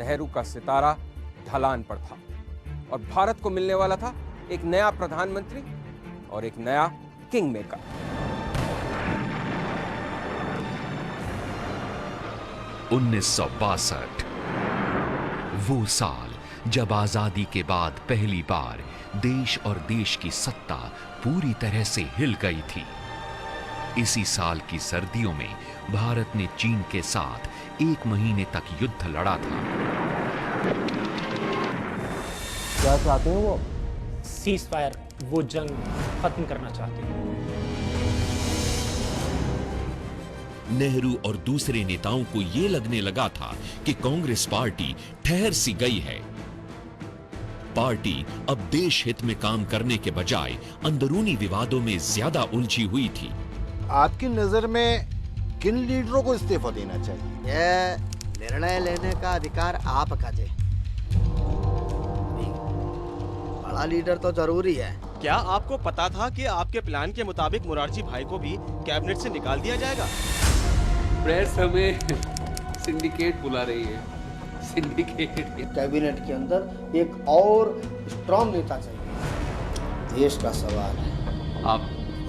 नेहरू का सितारा ढलान पर था और भारत को मिलने वाला था एक नया प्रधानमंत्री और एक नया किंग मेकर। उन्नीस वो साल जब आजादी के बाद पहली बार देश और देश की सत्ता पूरी तरह से हिल गई थी। इसी साल की सर्दियों में भारत ने चीन के साथ 1 महीने तक युद्ध लड़ा था। क्या चाहते हैं वो? सीज फायर, वो जंग खत्म करना चाहते हैं। नेहरू और दूसरे नेताओं को यह लगने लगा था कि कांग्रेस पार्टी ठहर सी गई है। पार्टी अब देश हित में काम करने के बजाय अंदरूनी विवादों में ज्यादा उलझी हुई थी। आपकी नजर में किन लीडरों को इस्तीफा देना चाहिए? यह निर्णय लेने का अधिकार आपका है। बड़ा लीडर तो जरूरी है। क्या आपको पता था कि आपके प्लान के मुताबिक मुरारजी भाई को भी कैबिनेट से निकाल दिया जाएगा? प्रेस हमें सिंडिकेट बुला रही है। सिंडिकेट कैबिनेट के अंदर एक और स्ट्रॉन्ग नेता चाहिए। देश का सवाल है। आप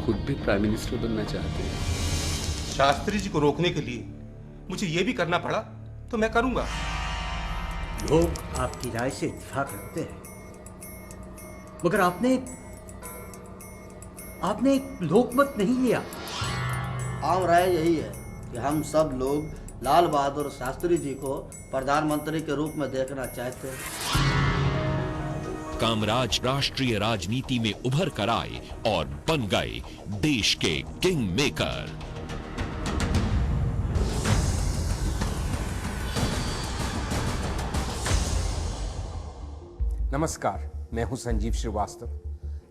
खुद भी प्राइम मिनिस्टर बनना चाहते हैं? शास्त्री जी को रोकने के लिए मुझे ये भी करना पड़ा तो मैं करूंगा। लोग आपकी राय से इत्तेफाक रखते हैं, मगर आपने एक लोकमत नहीं लिया। आम राय यही है कि हम सब लोग लाल बहादुर शास्त्री जी को प्रधानमंत्री के रूप में देखना चाहते हैं। कामराज राष्ट्रीय राजनीति में उभर कर आए और बन गए देश के किंग मेकर। नमस्कार, मैं हूं संजीव श्रीवास्तव।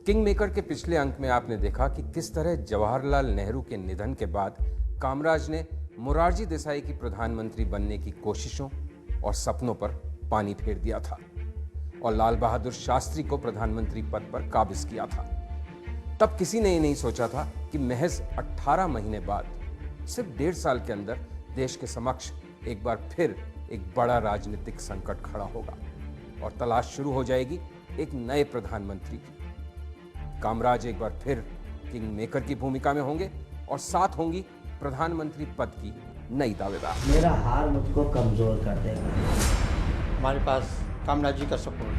किंग मेकर के पिछले अंक में आपने देखा कि किस तरह जवाहरलाल नेहरू के निधन के बाद कामराज ने मोरारजी देसाई की प्रधानमंत्री बनने की कोशिशों और सपनों पर पानी फेर दिया था और लाल बहादुर शास्त्री को प्रधानमंत्री पद पर काबिज किया था। तब किसी ने ये नहीं सोचा था कि महज 18 महीने बाद, सिर्फ 1.5 साल के अंदर देश के समक्ष एक बार फिर एक बड़ा राजनीतिक संकट खड़ा होगा और तलाश शुरू हो जाएगी एक नए प्रधानमंत्री की। कामराज एक बार फिर किंग मेकर की भूमिका में होंगे और साथ होंगी प्रधानमंत्री पद की नई दावेदार। मेरा हार मुझको कमजोर कर देगा। हमारे पास कामराज जी का सपोर्ट।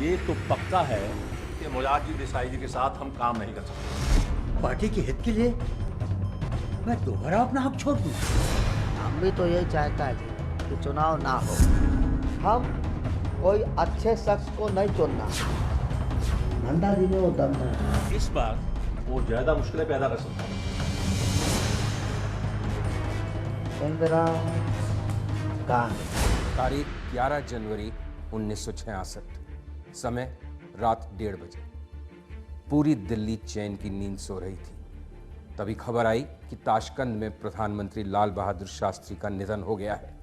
ये तो पक्का है कि मोरारजी देसाई जी के साथ हम काम नहीं कर सकते। पार्टी के हित के लिए मैं दोबारा अपना हक छोड़ दूं। हम भी तो यही चाहता है कि चुनाव ना हो। हम कोई अच्छे शख्स को नहीं चुनना। नंदा जी ने वो दम है। इस बार वो ज्यादा मुश्किलें पैदा कर सकता है। इंदिरा तारीख 11 जनवरी 1966, समय रात 1:30 बजे। पूरी दिल्ली चैन की नींद सो रही थी। तभी खबर आई कि ताशकंद में प्रधानमंत्री लाल बहादुर शास्त्री का निधन हो गया है।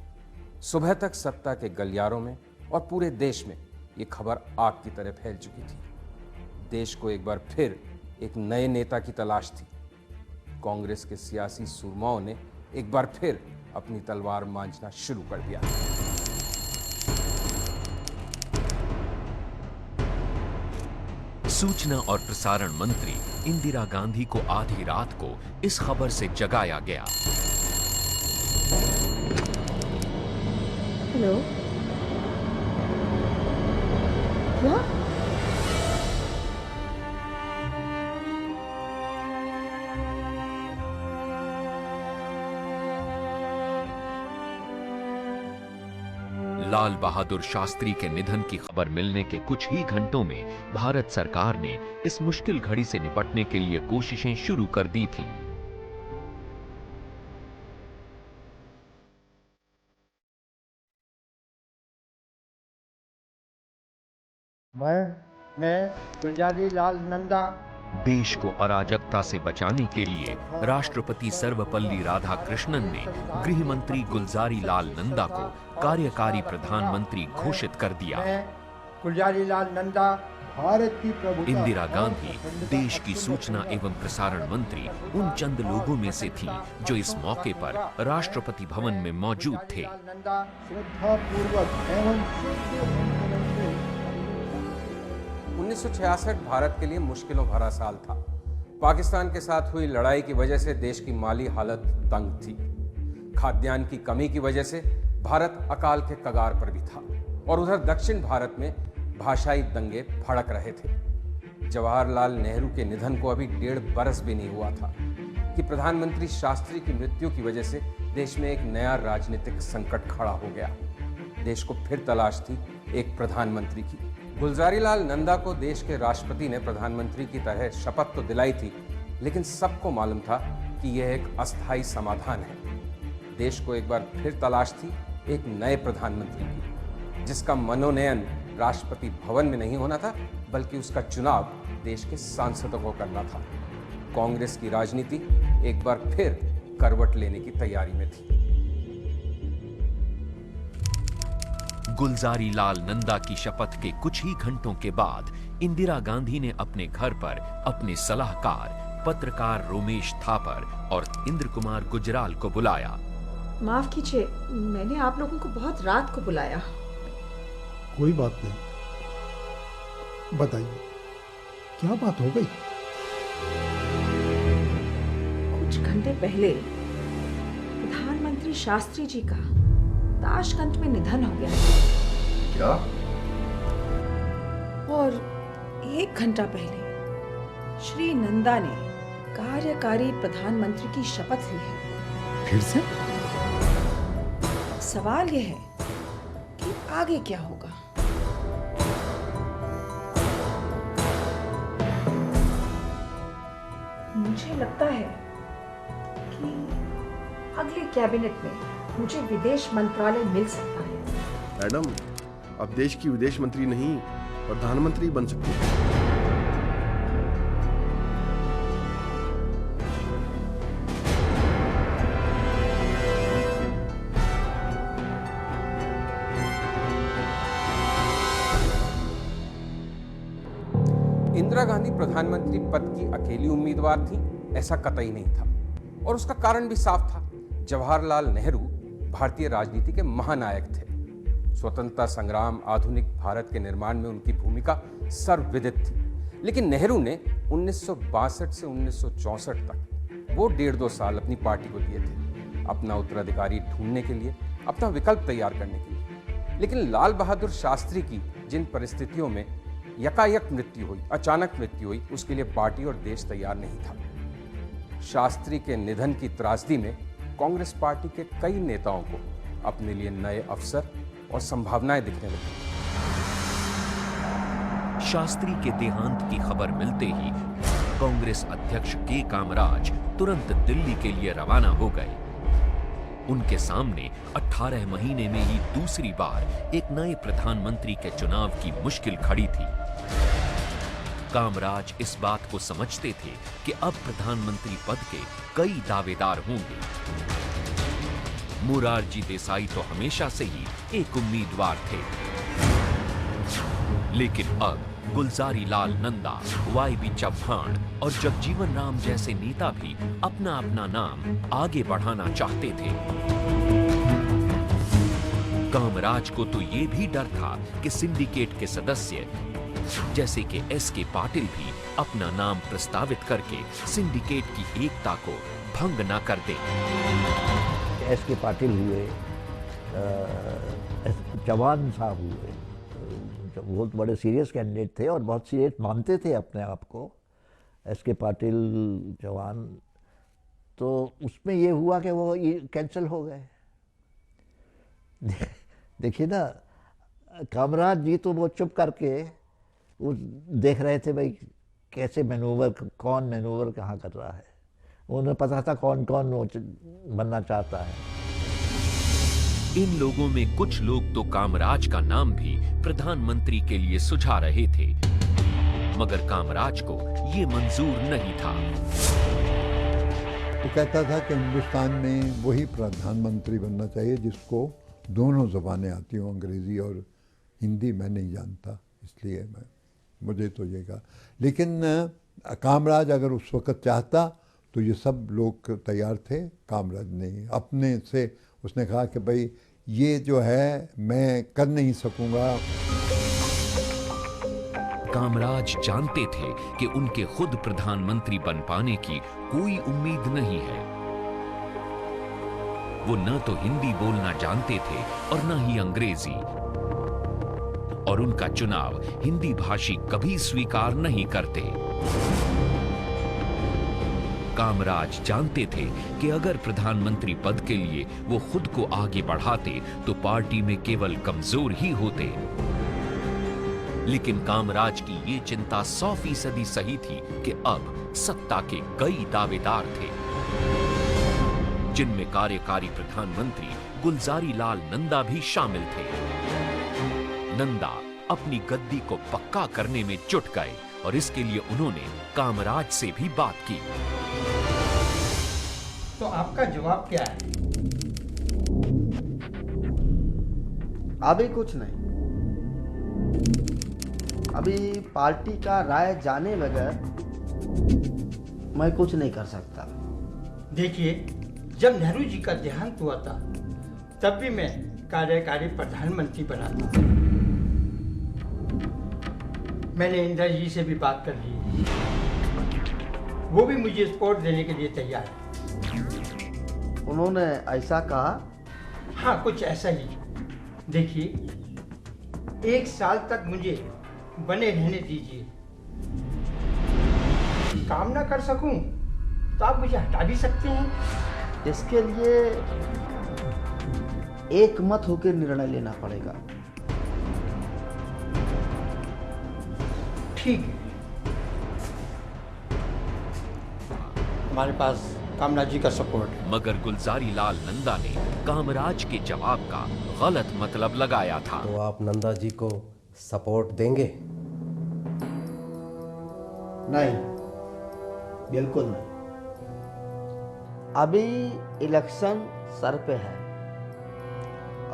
सुबह तक सत्ता के गलियारों में और पूरे देश में ये खबर आग की तरह फैल चुकी थी। देश को एक बार फिर एक नए नेता की तलाश थी। कांग्रेस के सियासी सुरमाओं ने एक बार फिर अपनी तलवार मांझना शुरू कर दिया। सूचना और प्रसारण मंत्री इंदिरा गांधी को आधी रात को इस खबर से जगाया गया। हेलो, क्या? लाल बहादुर शास्त्री के निधन की खबर मिलने के कुछ ही घंटों में भारत सरकार ने इस मुश्किल घड़ी से निपटने के लिए कोशिशें शुरू कर दी थीं। मैं गुलजारी लाल नंदा देश को अराजकता से बचाने के लिए राष्ट्रपति सर्वपल्ली राधाकृष्णन ने गृह मंत्री गुलजारी लाल नंदा को कार्यकारी प्रधानमंत्री घोषित कर दिया। गुलजारी लाल नंदा भारत की प्रभुता इंदिरा गांधी देश की सूचना एवं प्रसारण मंत्री उन चंद लोगों में से थी जो इस मौके पर राष्ट्रपति भवन में मौजूद थे। श्रद्धा पूर्वक एवं शुद्ध अंतरंग से 1966 भारत के लिए मुश्किलों भरा साल था। पाकिस्तान के साथ हुई लड़ाई की वजह से देश की माली हालत तंग थी। खाद्यान्न की कमी की वजह से भारत अकाल के कगार पर भी था और उधर दक्षिण भारत में भाषाई दंगे भड़क रहे थे। जवाहरलाल नेहरू के निधन को अभी 1.5 बरस भी नहीं हुआ था कि प्रधानमंत्री शास्त्री की मृत्यु की वजह से देश में एक नया राजनीतिक संकट खड़ा हो गया। देश को फिर तलाश थी एक प्रधानमंत्री की। गुलजारीलाल नंदा को देश के राष्ट्रपति ने प्रधानमंत्री की तरह शपथ तो दिलाई थी, लेकिन सबको मालूम था कि यह एक अस्थायी समाधान है। देश को एक बार फिर तलाश थी एक नए प्रधानमंत्री की, जिसका मनोनयन राष्ट्रपति भवन में नहीं होना था, बल्कि उसका चुनाव देश के सांसदों को करना था। कांग्रेस की राजनीति एक बार फिर करवट लेने की तैयारी में थी। गुलजारीलाल नंदा की शपथ के कुछ ही घंटों के बाद इंदिरा गांधी ने अपने घर पर अपने सलाहकार पत्रकार रोमेश थापर और इंद्र कुमार गुजराल को बुलाया। माफ कीजिए, मैंने आप लोगों को बहुत रात को बुलाया। कोई बात नहीं, बताइए क्या बात हो गई? कुछ घंटे पहले प्रधानमंत्री शास्त्री जी का ताशकंद में निधन हो गया। क्या? और 1 घंटा पहले श्री नंदा ने कार्यकारी प्रधानमंत्री की शपथ ली है। फिर से? सवाल यह है कि आगे क्या होगा। मुझे लगता है कि अगले कैबिनेट में मुझे विदेश मंत्रालय मिल सकता है। मैडम, अब देश की विदेश मंत्री नहीं, प्रधानमंत्री बन सकती है। इंदिरा गांधी प्रधानमंत्री पद की अकेली उम्मीदवार थी, ऐसा कतई नहीं था। और उसका कारण भी साफ था। जवाहरलाल नेहरू भारतीय राजनीति के महानायक थे। स्वतंत्रता संग्राम, आधुनिक भारत के निर्माण में उनकी भूमिका सर्वविदित थी। लेकिन नेहरू ने 1962 से 1964 तक वो 1.5-2 साल अपनी पार्टी को दिए थे अपना उत्तराधिकारी ढूंढने के लिए, अपना विकल्प तैयार करने के लिए। लेकिन लाल बहादुर शास्त्री की जिन परिस्थितियों में यकायक मृत्यु हुई, अचानक मृत्यु हुई, उसके लिए पार्टी और देश तैयार नहीं था। शास्त्री के निधन की त्रासदी में कांग्रेस पार्टी के कई नेताओं को अपने लिए नए अवसर और संभावनाएं दिखने लगी। शास्त्री के देहांत की खबर मिलते ही कांग्रेस अध्यक्ष के कामराज तुरंत दिल्ली के लिए रवाना हो गए। उनके सामने 18 महीने में ही दूसरी बार एक नए प्रधानमंत्री के चुनाव की मुश्किल खड़ी थी। कामराज इस बात को समझते थे कि अब प्रधानमंत्री पद के कई दावेदार होंगे। मोरारजी देसाई तो हमेशा से ही एक उम्मीदवार थे, लेकिन अब गुलजारीलाल नंदा, वाईबी चव्हाण और जगजीवन राम जैसे नेता भी अपना अपना नाम आगे बढ़ाना चाहते थे। कामराज को तो ये भी डर था कि सिंडिकेट के सदस्य जैसे कि एस.के. पाटिल भी अपना नाम प्रस्तावित करके सिंडिकेट की एकता को भंग न कर दें। एस.के. पाटिल हुए, चौहान साहब हुए, बहुत बड़े सीरियस कैंडिडेट थे और बहुत सीरियस मानते थे अपने आप को। एस.के. पाटिल, चौहान, तो उसमें ये हुआ कि वो ये कैंसिल हो गए। देखिए ना, कामराज जी तो वो चुप करके वो देख रहे थे भाई कैसे मैनूवर, कौन मैनूवर कहाँ कर रहा है। उन्हें पता था कौन कौन बनना चाहता है। इन लोगों में कुछ लोग तो कामराज का नाम भी प्रधानमंत्री के लिए सुझा रहे थे, मगर कामराज को ये मंजूर नहीं था। वो कहता था कि हिंदुस्तान में वही प्रधानमंत्री बनना चाहिए जिसको दोनों ज़बानें आती हों, अंग्रेज़ी और हिंदी। मैं नहीं जानता, इसलिए मैं मुझे तो ये कहा। लेकिन कामराज अगर उस वक़्त चाहता तो ये सब लोग तैयार थे। कामराज ने अपने से उसने कहा कि भाई ये जो है मैं कर नहीं सकूँगा। कामराज जानते थे कि उनके खुद प्रधानमंत्री बन पाने की कोई उम्मीद नहीं है। वो न तो हिंदी बोलना जानते थे और न ही अंग्रेजी, और उनका चुनाव हिंदी भाषी कभी स्वीकार नहीं करते। कामराज जानते थे कि अगर प्रधानमंत्री पद के लिए वो खुद को आगे बढ़ाते तो पार्टी में केवल कमजोर ही होते। लेकिन कामराज की ये चिंता 100% सही थी कि अब सत्ता के कई दावेदार थे, जिनमें कार्यकारी प्रधानमंत्री गुलजारी लाल नंदा भी शामिल थे। नंदा अपनी गद्दी को पक्का करने में जुट गए और इसके लिए उन्होंने कामराज से भी बात की। तो आपका जवाब क्या है? अभी कुछ नहीं। अभी पार्टी का राय जाने बगैर मैं कुछ नहीं कर सकता। देखिए, जब नेहरू जी का देहांत हुआ था तब भी मैं कार्यकारी प्रधानमंत्री बना था। मैंने इंदिरा जी से भी बात कर ली, वो भी मुझे सपोर्ट देने के लिए तैयार है। उन्होंने ऐसा कहा? हाँ, कुछ ऐसा ही। देखिए, 1 साल तक मुझे बने रहने दीजिए। काम ना कर सकूं तो आप मुझे हटा भी सकते हैं। इसके लिए एक मत होकर निर्णय लेना पड़ेगा। ठीक है, हमारे पास कामराज जी का सपोर्ट है। मगर गुलजारी लाल नंदा ने कामराज के जवाब का गलत मतलब लगाया था। तो आप नंदा जी को सपोर्ट देंगे? नहीं, बिल्कुल नहीं। अभी इलेक्शन सर पे है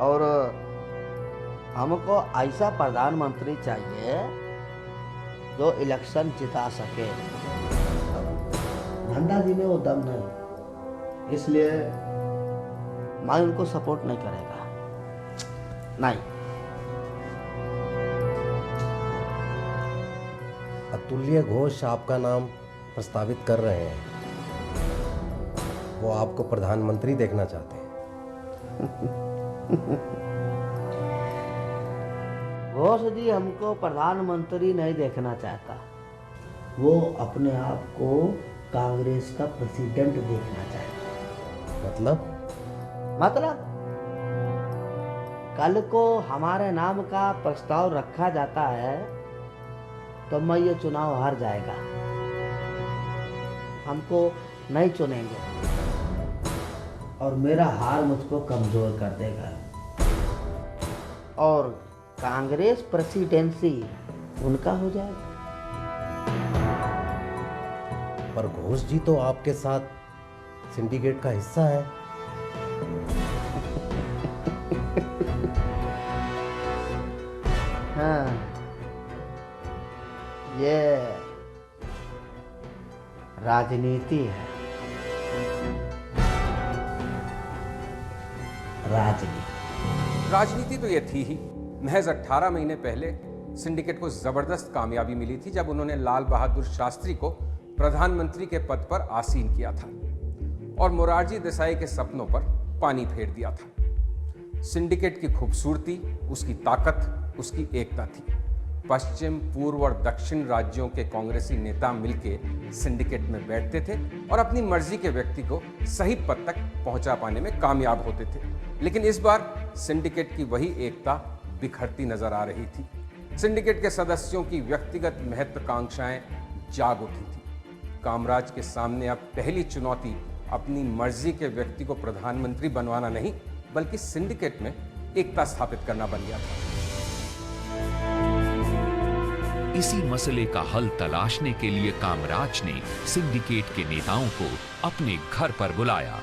और हमको ऐसा प्रधानमंत्री चाहिए जो इलेक्शन जिता सके। नंदा जी में वो दम नहीं, इसलिए मैं उनको सपोर्ट नहीं करेगा। नहीं। अतुल्य घोष आपका नाम प्रस्तावित कर रहे हैं, वो आपको प्रधानमंत्री देखना चाहते हैं। घोष जी हमको प्रधानमंत्री नहीं देखना चाहता, वो अपने आप को कांग्रेस का प्रेसिडेंट देखना चाहता। मतलब कल को हमारे नाम का प्रस्ताव रखा जाता है तो मैं ये चुनाव हार जाएगा, हमको नहीं चुनेंगे और मेरा हार मुझको कमजोर कर देगा और कांग्रेस प्रेसिडेंसी उनका हो जाएगा। पर घोष जी तो आपके साथ सिंडिकेट का हिस्सा है। हाँ, ये राजनीति है। राजनीति तो ये थी ही। महज 18 महीने पहले सिंडिकेट को जबरदस्त कामयाबी मिली थी जब उन्होंने लाल बहादुर शास्त्री को प्रधानमंत्री के पद पर आसीन किया था और मोरारजी देसाई के सपनों पर पानी फेर दिया था। सिंडिकेट की खूबसूरती उसकी ताकत, उसकी एकता थी। पश्चिम, पूर्व और दक्षिण राज्यों के कांग्रेसी नेता मिलकर सिंडिकेट में बैठते थे और अपनी मर्जी के व्यक्ति को सही पद तक पहुंचा पाने में कामयाब होते थे। लेकिन इस बार सिंडिकेट की वही एकता बिखरती नजर आ रही थी। सिंडिकेट के सदस्यों की व्यक्तिगत महत्वाकांक्षाएं जाग उठी थी। कामराज के सामने अब पहली चुनौती अपनी मर्जी के व्यक्ति को प्रधानमंत्री बनवाना नहीं, बल्कि सिंडिकेट में एकता स्थापित करना बन गया था। इसी मसले का हल तलाशने के लिए कामराज ने सिंडिकेट के नेताओं को अपने घर पर बुलाया।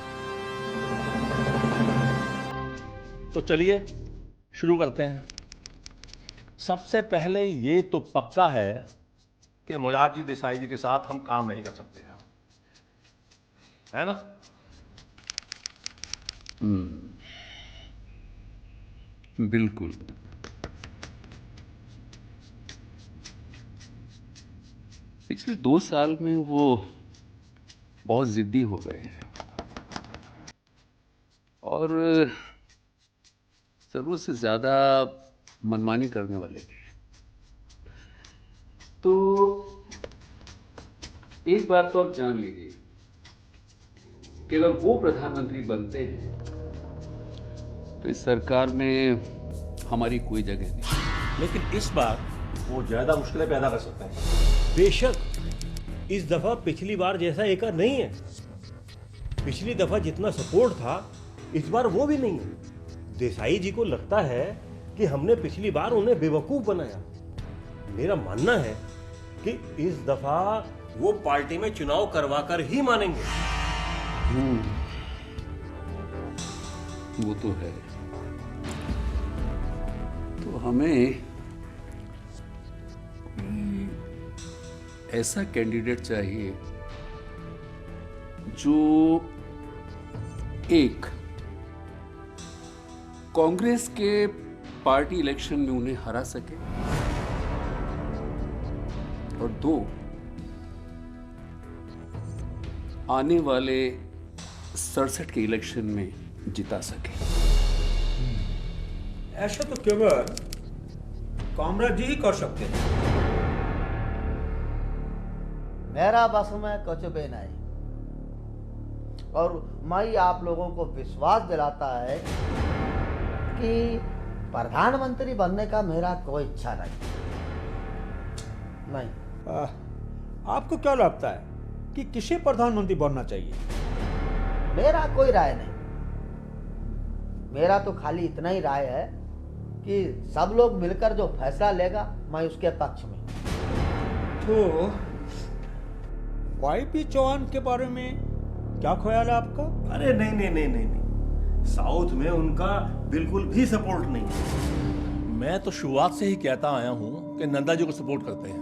तो चलिए शुरू करते हैं। सबसे पहले ये तो पक्का है कि मोरारजी देसाई जी के साथ हम काम नहीं कर सकते हैं, है ना? बिल्कुल। पिछले 2 साल में वो बहुत जिद्दी हो गए हैं और जरूरत से ज्यादा मनमानी करने वाले थे। तो एक बात तो आप जान लीजिए कि अगर वो प्रधानमंत्री बनते हैं तो इस सरकार में हमारी कोई जगह नहीं। लेकिन इस बार वो ज्यादा मुश्किलें पैदा कर सकते हैं। बेशक इस दफा पिछली बार जैसा एकर नहीं है। पिछली दफा जितना सपोर्ट था इस बार वो भी नहीं है। देसाई जी को लगता है कि हमने पिछली बार उन्हें बेवकूफ बनाया। मेरा मानना है कि इस दफा वो पार्टी में चुनाव करवा कर ही मानेंगे। वो तो है। तो हमें ऐसा कैंडिडेट चाहिए जो एक कांग्रेस के पार्टी इलेक्शन में उन्हें हरा सके और 2 आने वाले 67 के इलेक्शन में जिता सके। ऐसा तो केवल कामराज जी ही कर सकते हैं। मेरा बस में कुछ भी नहीं और मैं आप लोगों को विश्वास दिलाता है कि प्रधानमंत्री बनने का मेरा कोई इच्छा नहीं। आपको क्या लगता है कि किसे प्रधानमंत्री बनना चाहिए? मेरा कोई राय नहीं। मेरा तो खाली इतना ही राय है कि सब लोग मिलकर जो फैसला लेगा मैं उसके पक्ष में। तो वाईपी चौहान के बारे में क्या ख्याल है आपका? अरे नहीं, साउथ में उनका बिल्कुल भी सपोर्ट नहीं। मैं तो शुरुआत से ही कहता आया हूं कि नंदा जी को सपोर्ट करते हैं।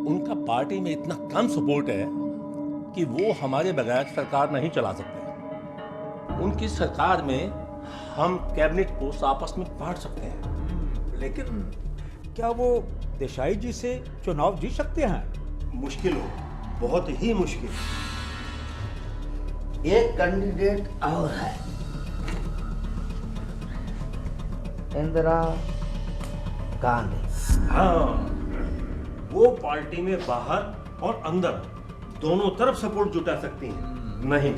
उनका पार्टी में इतना कम सपोर्ट है कि वो हमारे बगैर सरकार नहीं चला सकते। उनकी सरकार में हम कैबिनेट पोस्ट आपस में बांट सकते हैं। लेकिन क्या वो देसाई जी से चुनाव जीत सकते हैं? मुश्किल हो, बहुत ही मुश्किल। एक कैंडिडेट और है, इंदिरा गांधी। हाँ, वो पार्टी में बाहर और अंदर दोनों तरफ सपोर्ट जुटा सकती हैं। नहीं,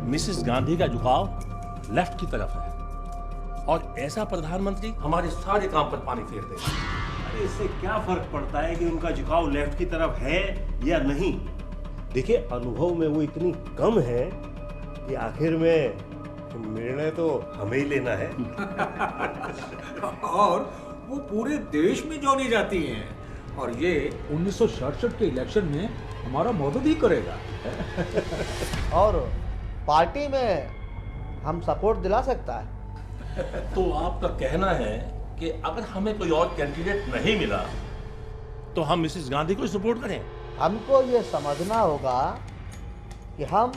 मिसेस गांधी का झुकाव लेफ्ट की तरफ है और ऐसा प्रधानमंत्री हमारे सारे काम पर पानी फेर देगा। अरे इससे क्या फर्क पड़ता है कि उनका झुकाव लेफ्ट की तरफ है या नहीं? देखिए, अनुभव में वो इतनी कम है कि आखिर में निर्णय तो हमें ही लेना है। और वो पूरे देश में जानी जाती हैं और ये 1967 के इलेक्शन में हमारा मदद ही करेगा। और पार्टी में हम सपोर्ट दिला सकता है। तो आपका कहना है कि अगर हमें कोई और कैंडिडेट नहीं मिला तो हम मिसेस गांधी को सपोर्ट करें? हमको ये समझना होगा कि हम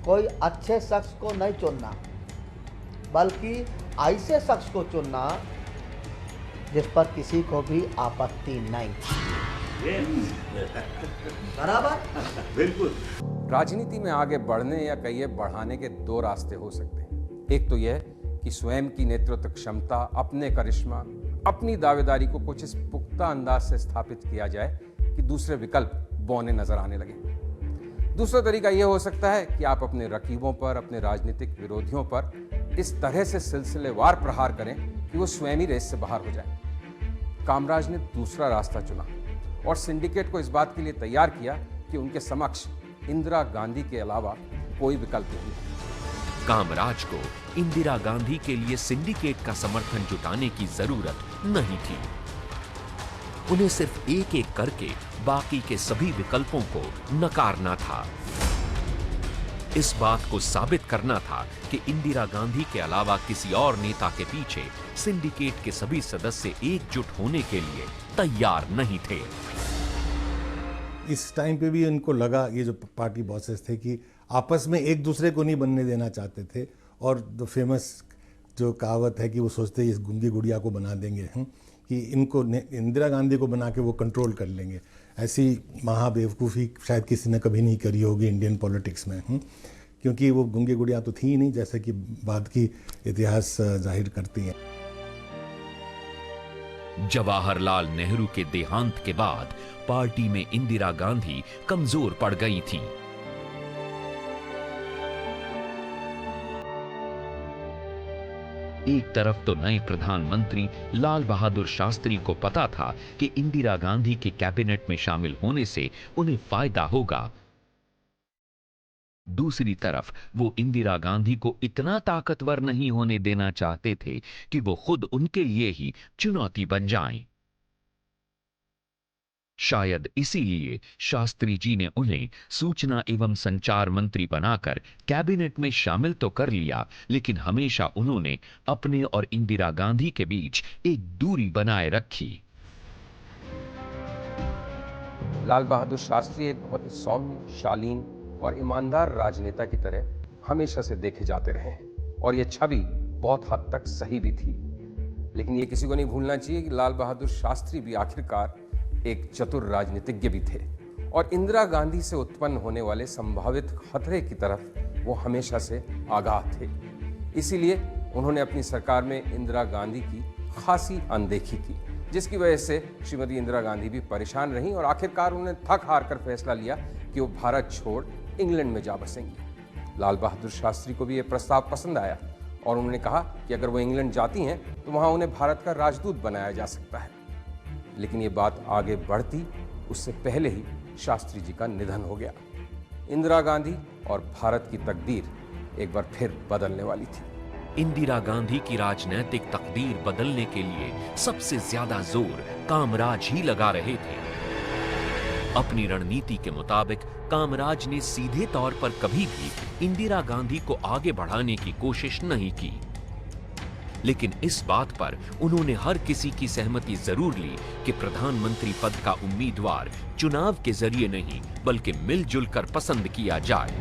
कोई अच्छे शख्स को नहीं चुनना, बल्कि ऐसे शख्स को चुनना जिस पर किसी को भी आपत्ति नहीं। बराबर? बिल्कुल। राजनीति में आगे बढ़ने या कहिए बढ़ाने के 2 रास्ते हो सकते हैं। एक तो यह कि स्वयं की नेतृत्व क्षमता, अपने करिश्मा, अपनी दावेदारी को कुछ इस पुख्ता अंदाज से स्थापित किया जाए कि दूसरे विकल्प बौने नजर आने लगे। दूसरा तरीका यह हो सकता है कि आप अपने रकीबों पर, अपने राजनीतिक विरोधियों पर इस तरह से सिलसिलेवार प्रहार करें कि वो स्वयं ही रेस से बाहर हो जाए। कामराज ने दूसरा रास्ता चुना और सिंडिकेट को इस बात के लिए तैयार किया कि उनके समक्ष इंदिरा गांधी के अलावा कोई विकल्प नहीं है। कामराज को इंदिरा गांधी के लिए सिंडिकेट का समर्थन जुटाने की जरूरत नहीं थी। उन्हें सिर्फ एक एक करके बाकी के सभी विकल्पों को नकारना था। इस बात को साबित करना था कि इंदिरा गांधी के अलावा किसी और नेता के पीछे सिंडिकेट के सभी सदस्य एकजुट होने के लिए तैयार नहीं थे। इस टाइम पे भी इनको लगा, ये जो पार्टी बॉसेस थे, कि आपस में एक दूसरे को नहीं बनने देना चाहते थे। और द फेमस जो कहावत है कि वो सोचते इस गुंगी गुड़िया को बना देंगे, कि इनको इंदिरा गांधी को बना के वो कंट्रोल कर लेंगे। ऐसी महाबेवकूफ़ी शायद किसी ने कभी नहीं करी होगी इंडियन पॉलिटिक्स में, क्योंकि वो गुंगी गुड़िया तो थी ही नहीं, जैसे कि बाद की इतिहास जाहिर करती हैं। जवाहरलाल नेहरू के देहांत के बाद पार्टी में इंदिरा गांधी कमजोर पड़ गई थीं। एक तरफ तो नए प्रधानमंत्री लाल बहादुर शास्त्री को पता था कि इंदिरा गांधी के कैबिनेट में शामिल होने से उन्हें फायदा होगा। दूसरी तरफ वो इंदिरा गांधी को इतना ताकतवर नहीं होने देना चाहते थे कि वो खुद उनके लिए ही चुनौती बन जाएं। शायद इसीलिए शास्त्री जी ने उन्हें सूचना एवं संचार मंत्री बनाकर कैबिनेट में शामिल तो कर लिया, लेकिन हमेशा उन्होंने अपने और इंदिरा गांधी के बीच एक दूरी बनाए रखी। लाल बहादुर शास्त्री एक बहुत सौम्य, शालीन और ईमानदार राजनेता की तरह हमेशा से देखे जाते रहे हैं, और यह छवि बहुत हद तक सही भी थी। लेकिन ये किसी को नहीं भूलना चाहिए कि लाल बहादुर शास्त्री भी आखिरकार एक चतुर राजनीतिज्ञ भी थे, और इंदिरा गांधी से उत्पन्न होने वाले संभावित खतरे की तरफ वो हमेशा से आगाह थे। इसीलिए उन्होंने अपनी सरकार में इंदिरा गांधी की खासी अनदेखी की, जिसकी वजह से श्रीमती इंदिरा गांधी भी परेशान रहीं, और आखिरकार उन्होंने थक हार कर फैसला लिया कि वो भारत छोड़ इंग्लैंड में जा बसेंगी। लाल बहादुर शास्त्री को भी ये प्रस्ताव पसंद आया, और उन्होंने कहा कि अगर वो इंग्लैंड जाती हैं तो वहाँ उन्हें भारत का राजदूत बनाया जा सकता है। लेकिन ये बात आगे बढ़ती उससे पहले ही शास्त्री जी का निधन हो गया। इंदिरा गांधी और भारत की तकदीर एक बार फिर बदलने वाली थी। इंदिरा गांधी की राजनैतिक तकदीर बदलने के लिए सबसे ज्यादा जोर कामराज ही लगा रहे थे। अपनी रणनीति के मुताबिक कामराज ने सीधे तौर पर कभी भी इंदिरा गांधी को आगे बढ़ाने की कोशिश नहीं की, लेकिन इस बात पर उन्होंने हर किसी की सहमति जरूर ली कि प्रधानमंत्री पद का उम्मीदवार चुनाव के जरिए नहीं बल्कि मिलजुल कर पसंद किया जाए।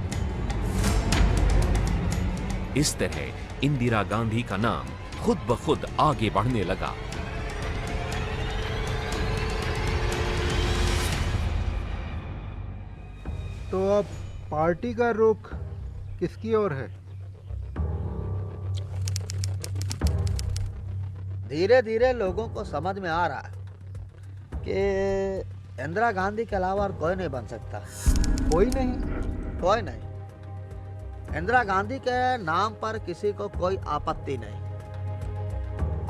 इस तरह इंदिरा गांधी का नाम खुद ब खुद आगे बढ़ने लगा। तो अब पार्टी का रुख किसकी ओर है? धीरे धीरे लोगों को समझ में आ रहा है कि इंदिरा गांधी के अलावा और कोई नहीं बन सकता। कोई नहीं? कोई नहीं। इंदिरा गांधी के नाम पर किसी को कोई आपत्ति नहीं।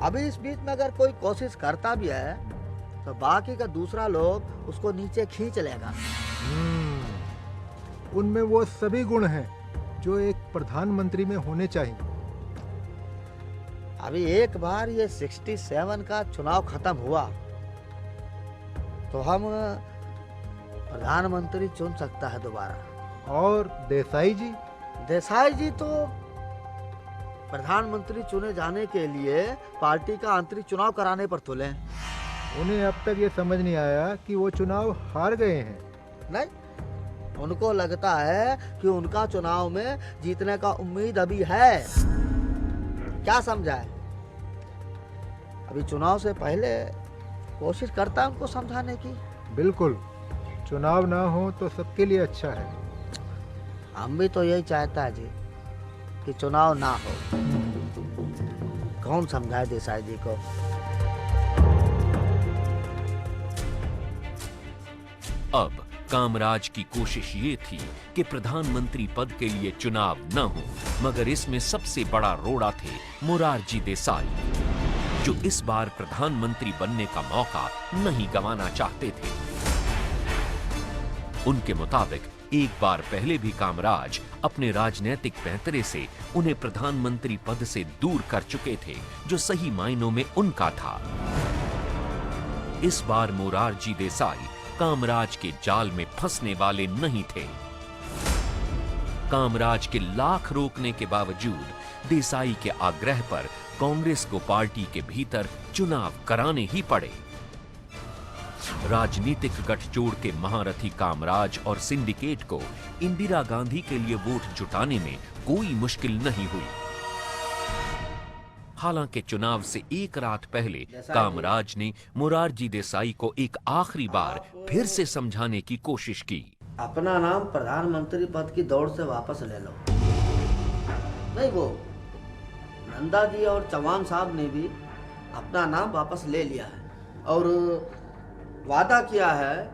अभी इस बीच में अगर कोई कोशिश करता भी है तो बाकी का दूसरा लोग उसको नीचे खींच लेगा। उनमें वो सभी गुण हैं जो एक प्रधानमंत्री में होने चाहिए। अभी एक बार ये 67 का चुनाव खत्म हुआ तो हम प्रधानमंत्री चुन सकता है दोबारा। और देसाई जी? देसाई जी तो प्रधानमंत्री चुने जाने के लिए पार्टी का आंतरिक चुनाव कराने पर तुले। उन्हें अब तक ये समझ नहीं आया कि वो चुनाव हार गए हैं। नहीं, उनको लगता है कि उनका चुनाव में जीतने का उम्मीद अभी है। क्या समझा है? अभी चुनाव से पहले कोशिश करता है उनको समझाने की। बिल्कुल, चुनाव ना हो तो सबके लिए अच्छा है। हम भी तो यही चाहता है जी कि चुनाव ना हो। कौन समझाए देसाई जी को? अब कामराज की कोशिश ये थी कि प्रधानमंत्री पद के लिए चुनाव न हो, मगर इसमें सबसे बड़ा रोड़ा थे मोरारजी देसाई, जो इस बार प्रधानमंत्री बनने का मौका नहीं गंवाना चाहते थे। उनके मुताबिक एक बार पहले भी कामराज अपने राजनीतिक पैंतरे से उन्हें प्रधानमंत्री पद से दूर कर चुके थे, जो सही मायनों में उनका था। इस बार मोरारजी देसाई कामराज के जाल में फंसने वाले नहीं थे। कामराज के लाख रोकने के बावजूद देसाई के आग्रह पर कांग्रेस को पार्टी के भीतर चुनाव कराने ही पड़े। राजनीतिक गठजोड़ के महारथी कामराज और सिंडिकेट को इंदिरा गांधी के लिए वोट जुटाने में कोई मुश्किल नहीं हुई। हालांकि चुनाव से एक रात पहले कामराज ने मोरारजी देसाई को एक आखिरी बार फिर से समझाने की कोशिश की। अपना नाम प्रधानमंत्री पद की दौड़ से वापस ले लो। नहीं, वो नंदा जी और चौहान साहब ने भी अपना नाम वापस ले लिया है और वादा किया है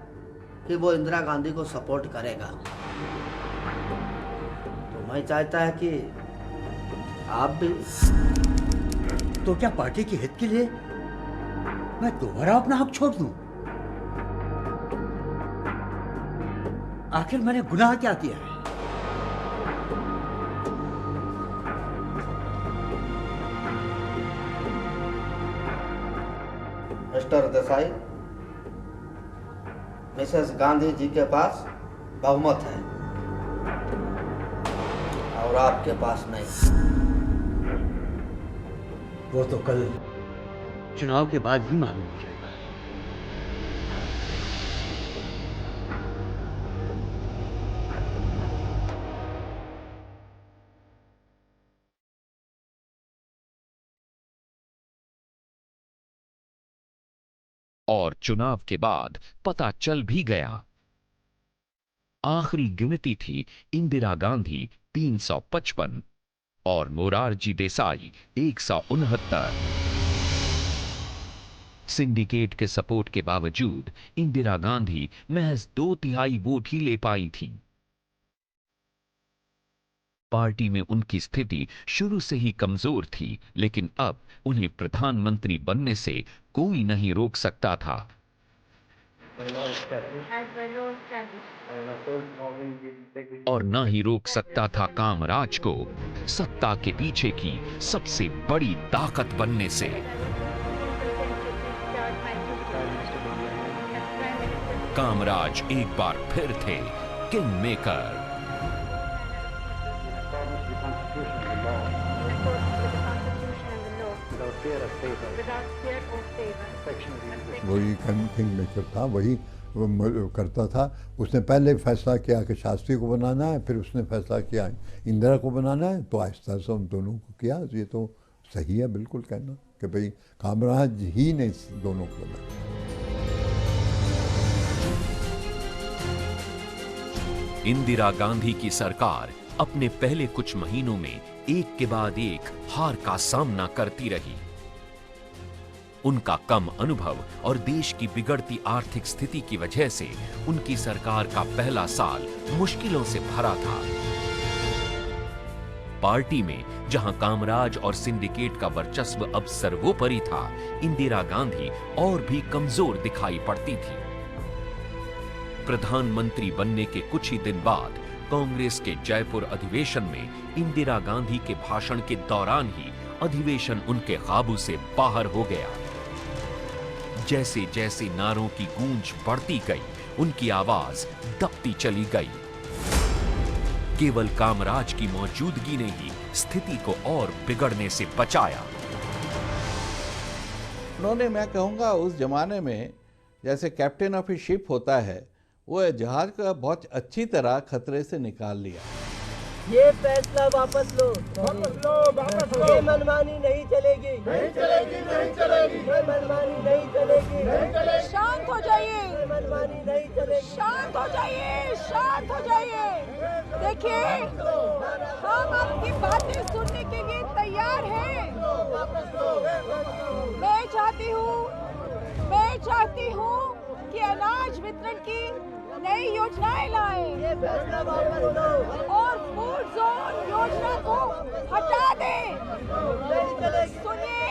कि वो इंदिरा गांधी को सपोर्ट करेगा। तो मैं चाहता है कि आप भी। तो क्या पार्टी के हित के लिए मैं दोबारा अपना हक छोड़ दूं? आखिर मैंने गुनाह क्या किया है? मिस्टर देसाई, मिसेस गांधी जी के पास बहुमत है और आपके पास नहीं। वो तो कल चुनाव के बाद ही मालूम हो जाएगा। और चुनाव के बाद पता चल भी गया। आखिरी गिनती थी इंदिरा गांधी 355 और मोरारजी देसाई 169। सिंडिकेट के सपोर्ट के बावजूद इंदिरा गांधी महज 2/3 वोट ही ले पाई थी। पार्टी में उनकी स्थिति शुरू से ही कमजोर थी, लेकिन अब उन्हें प्रधानमंत्री बनने से कोई नहीं रोक सकता था। और न ही रोक सकता था कामराज को सत्ता के पीछे की सबसे बड़ी ताकत बनने से। कामराज एक बार फिर थे किंग मेकर। वही किंग मेकर था, वही करता था। उसने पहले फैसला किया कि शास्त्री को बनाना है, फिर उसने फैसला किया इंदिरा को बनाना है, तो आहिस्ता से उन दोनों को किया। ये तो सही है बिल्कुल कहना कि भाई कामराज ही ने दोनों को बनाया। इंदिरा गांधी की सरकार अपने पहले कुछ महीनों में एक के बाद एक हार का सामना करती रही। उनका कम अनुभव और देश की बिगड़ती आर्थिक स्थिति की वजह से उनकी सरकार का पहला साल मुश्किलों से भरा था। पार्टी में जहां कामराज और सिंडिकेट का वर्चस्व अब सर्वोपरि था, इंदिरा गांधी और भी कमजोर दिखाई पड़ती थी। प्रधानमंत्री बनने के कुछ ही दिन बाद कांग्रेस के जयपुर अधिवेशन में इंदिरा गांधी के भाषण के दौरान ही अधिवेशन उनके काबू से बाहर हो गया। जैसे जैसे नारों की गूंज बढ़ती गई, उनकी आवाज दबती चली गई। केवल कामराज की मौजूदगी ने ही स्थिति को और बिगड़ने से बचाया। उन्होंने, मैं कहूँगा, उस जमाने में जैसे कैप्टन ऑफ ए शिप होता है, वो जहाज का बहुत अच्छी तरह खतरे से निकाल लिया। ये फैसला वापस लो, वापस लो। ये मनमानी नहीं चलेगी, नहीं चलेगी, नहीं चलेगी। ये मनमानी नहीं चलेगी, नहीं चलेगी। शांत हो जाइए, मनमानी नहीं चलेगी। शांत हो जाइए, शांत हो जाइए। देखिए, हम आपकी बातें सुनने के लिए तैयार हैं। मैं चाहती हूँ कि अनाज वितरण की नई योजनाएं लाएं और फूड जोन योजना को हटा दें। सुनिए,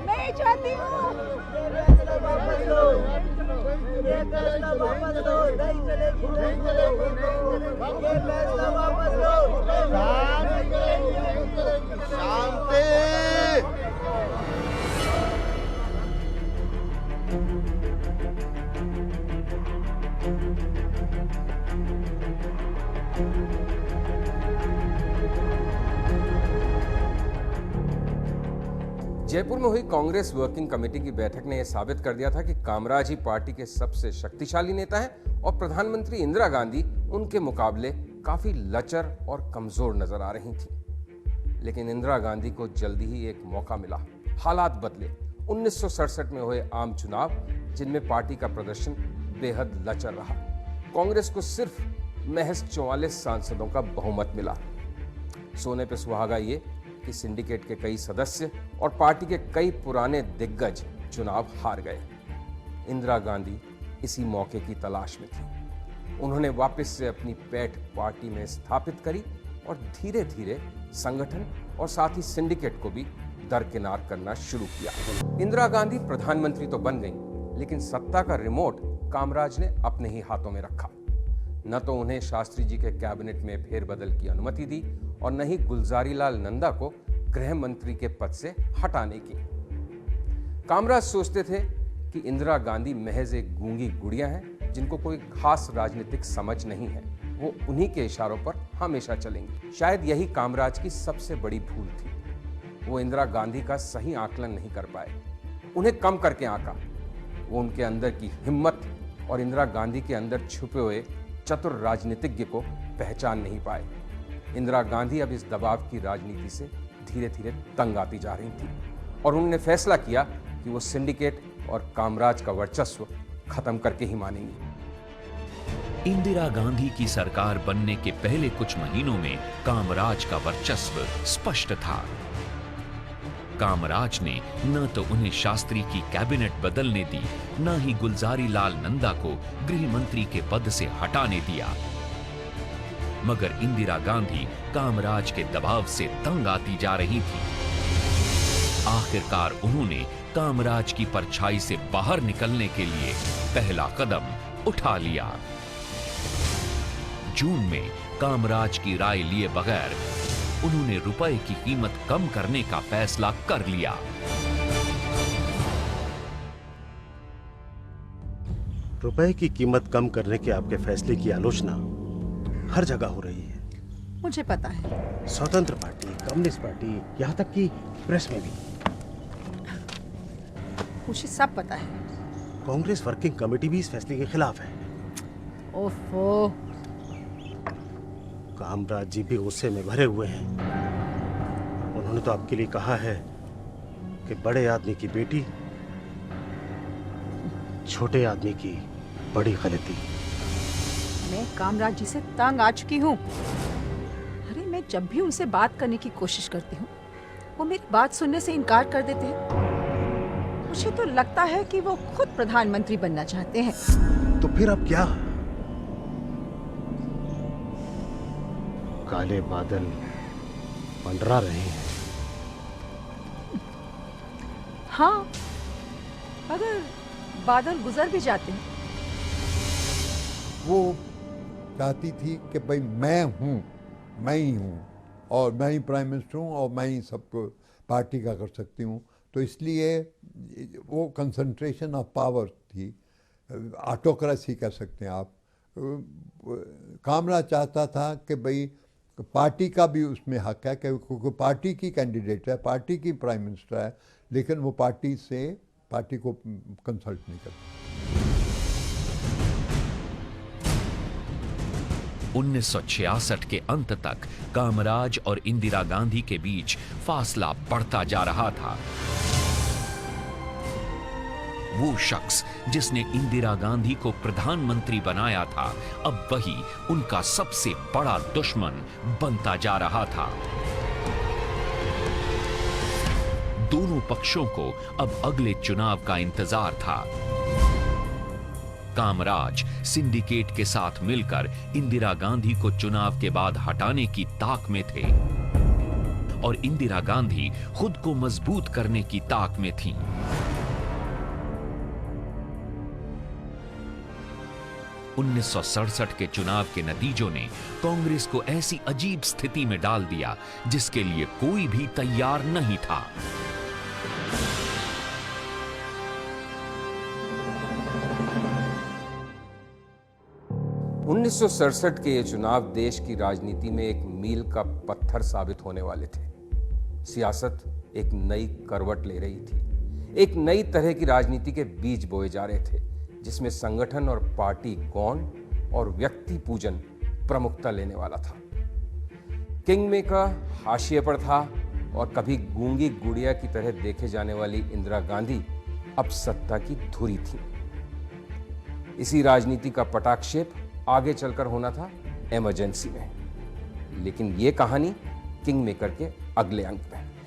मैं चाहती हूँ जयपुर में हुई कांग्रेस वर्किंग कमेटी की बैठक ने यह साबित कर दिया था कि कामराज ही पार्टी के सबसे शक्तिशाली नेता हैं और प्रधानमंत्री इंदिरा गांधी उनके मुकाबले काफी लचर और कमजोर नजर आ रही थी। लेकिन इंदिरा गांधी को जल्दी ही एक मौका मिला। हालात बदले। 1967 में हुए आम चुनाव, जिनमें पार्टी का प्रदर्शन बेहद लचर रहा। कांग्रेस को सिर्फ महज 44 सांसदों का बहुमत मिला। सोने पे सुहागा ये कि सिंडिकेट के कई सदस्य और पार्टी के कई पुराने दिग्गज चुनाव हार गए। इंदिरा गांधी इसी मौके की तलाश में थी। उन्होंने वापस से अपनी पैठ पार्टी में स्थापित करी और धीरे धीरे संगठन और साथ ही सिंडिकेट को भी दरकिनार करना शुरू किया। इंदिरा गांधी प्रधानमंत्री तो बन गईं, लेकिन सत्ता का रिमोट कामराज ने अपने ही हाथों में रखा। न तो उन्हें शास्त्री जी के कैबिनेट में फेरबदल की अनुमति दी और न ही गुलजारीलाल नंदा को गृह मंत्री के पद से हटाने की। कामराज सोचते थे कि इंदिरा गांधी महज एक गूंगी गुड़िया है जिनको कोई खास राजनीतिक समझ नहीं है। वो उन्हीं के इशारों पर हमेशा चलेंगी। शायद यही कामराज की सबसे बड़ी भूल थी। वो इंदिरा गांधी का सही आकलन नहीं कर पाए, उन्हें कम करके आंका। वो उनके अंदर की हिम्मत और इंदिरा गांधी के अंदर छुपे हुए चतुर राजनीतिज्ञ को पहचान नहीं पाए। इंदिरा गांधी अब इस दबाव की राजनीति से धीरे धीरे तंग आती जा रही थी और उन्होंने फैसला किया कि वो सिंडिकेट और कामराज का वर्चस्व खत्म करके ही मानेंगे। इंदिरा गांधी की सरकार बनने के पहले कुछ महीनों में कामराज का वर्चस्व स्पष्ट था। कामराज ने न तो उन्हें शास्त्री की कैबिनेट बदलने दी, न ही गुलजारीलाल नंदा को गृह मंत्री के पद से हटाने दिया। मगर इंदिरा गांधी कामराज के दबाव से तंग आती जा रही थी। आखिरकार उन्होंने कामराज की परछाई से बाहर निकलने के लिए पहला कदम उठा लिया। जून में कामराज की राय लिए बगैर उन्होंने रुपए की कीमत कम करने का फैसला कर लिया। रुपए की कीमत कम करने के आपके फैसले की आलोचना हर जगह हो रही है। मुझे पता है। स्वतंत्र पार्टी, कम्युनिस्ट पार्टी, यहाँ तक कि प्रेस में भी। मुझे सब पता है। कांग्रेस वर्किंग कमेटी भी इस फैसले के खिलाफ है। ओफो। कामराज जी भी गुस्से में भरे हुए हैं। उन्होंने तो आपके लिए कहा है कि बड़े आदमी की बेटी, छोटे आदमी की बड़ी गलती। मैं कामराज जी से तंग आ चुकी हूँ। अरे मैं जब भी उनसे बात करने की कोशिश करती हूँ, वो मेरी बात सुनने से इनकार कर देते हैं। मुझे तो लगता है कि वो खुद प्रधानमंत्री बनना चाहते हैं। तो फिर अब क्या? काले बादल मंडरा रहे हैं। हाँ, अगर बादल गुजर भी जाते हैं। वो चाहती थी कि भाई मैं हूँ, मैं ही हूँ और मैं ही प्राइम मिनिस्टर हूँ और मैं ही सब पार्टी का कर सकती हूँ। तो इसलिए वो कंसंट्रेशन ऑफ पावर थी, ऑटोक्रेसी कह सकते हैं आप। कामराज चाहता था कि भाई पार्टी का भी उसमें हक है, क्योंकि पार्टी की कैंडिडेट है, पार्टी की प्राइम मिनिस्टर है, लेकिन वो पार्टी को कंसल्ट नहीं करती। 1966 के अंत तक कामराज और इंदिरा गांधी के बीच फासला बढ़ता जा रहा था। वो शख्स जिसने इंदिरा गांधी को प्रधानमंत्री बनाया था, अब वही उनका सबसे बड़ा दुश्मन बनता जा रहा था। दोनों पक्षों को अब अगले चुनाव का इंतजार था। कामराज सिंडिकेट के साथ मिलकर इंदिरा गांधी को चुनाव के बाद हटाने की ताक में थे और इंदिरा गांधी खुद को मजबूत करने की ताक में थीं। 1967 के चुनाव के नतीजों ने कांग्रेस को ऐसी अजीब स्थिति में डाल दिया जिसके लिए कोई भी तैयार नहीं था। उन्नीस सौ 1967 के ये चुनाव देश की राजनीति में एक मील का पत्थर साबित होने वाले थे। सियासत एक नई करवट ले रही थी। एक नई तरह की राजनीति के बीज बोए जा रहे थे, जिसमें संगठन और पार्टी कौन और व्यक्ति पूजन प्रमुखता लेने वाला था। किंग मेकर हाशिए पर था और कभी गूंगी गुड़िया की तरह देखे जाने वाली इंदिरा गांधी अब सत्ता की धुरी थी। इसी राजनीति का पटाक्षेप आगे चलकर होना था इमरजेंसी में। लेकिन यह कहानी किंग मेकर के अगले अंक में।